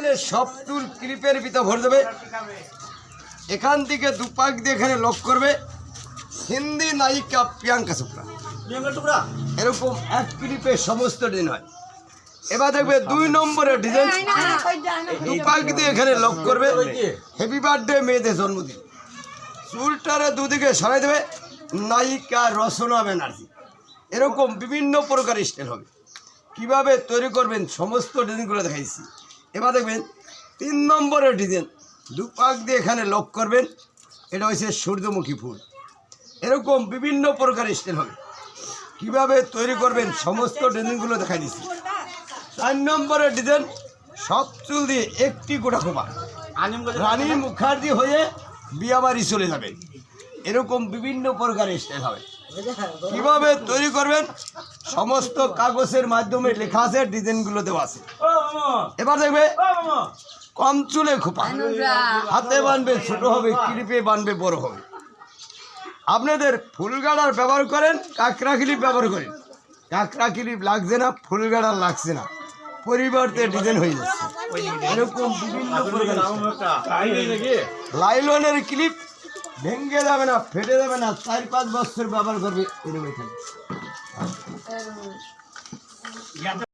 এখানে সব চুল ক্লিপের ভিতর ভরে দেবে। এখান থেকে দুপাক দিয়ে এখানে লক করবে হিন্দি নায়িকা প্রিয়াঙ্কা চোপড়া। এরকম এক ক্লিপে সমস্ত ডিজাইন হয়। এবার দেখবে 2 নম্বরের ডিজাইন, দুপাক দিয়ে এখানে লক করবে হ্যাপি বার্থডে মেয়েদের জন্মদিন। চুলটারে দুদিকে সরাই দেবে নায়িকা রচনা ব্যানার্জি। এরকম বিভিন্ন প্রকার স্টাইল হবে। কিভাবে তৈরি করবেন সমস্ত ডিজাইনগুলো দেখাইছি। এবার দেখবেন 3 নম্বরের ডিজাইন, দুপাক দিয়ে এখানে লক করবেন, এটা হচ্ছে সূর্যমুখী ফুল। এরকম বিভিন্ন প্রকার স্টাইল হবে। কিভাবে তৈরি করবেন সমস্ত ডিজাইনগুলো দেখাই দিচ্ছি। 4 নম্বরের ডিজাইন, সব চুল দিয়ে একটি গোটা খোপা, রানী মুখার্জি হয়ে বিয়াবাড়ি চলে যাবে। এরকম বিভিন্ন প্রকার স্টাইল হবে। কিভাবে তৈরি করবেন সমস্ত কাগজের মাধ্যমে লেখা আছে, ডিজাইনগুলো দেওয়া আছে। এবার দেখবে কম চুলে খোপা, হাতে বানবে ছোট হবে, ক্লিপে বানবে বড় হবে। আপনাদের ফুলগাড়ার ব্যবহার করেন, কাঁকড়া ক্লিপ ব্যবহার করেন। কাঁকড়া ক্লিপ লাগছে না, ফুলগাড়ার লাগছে না, পরিবর্তে ডিজাইন হয়ে যাচ্ছে। এরকম বিভিন্ন লাইলনের ক্লিপ ভেঙে যাবে না, ফেটে যাবে না, 4-5 বছর ব্যবহার করবে এরকম।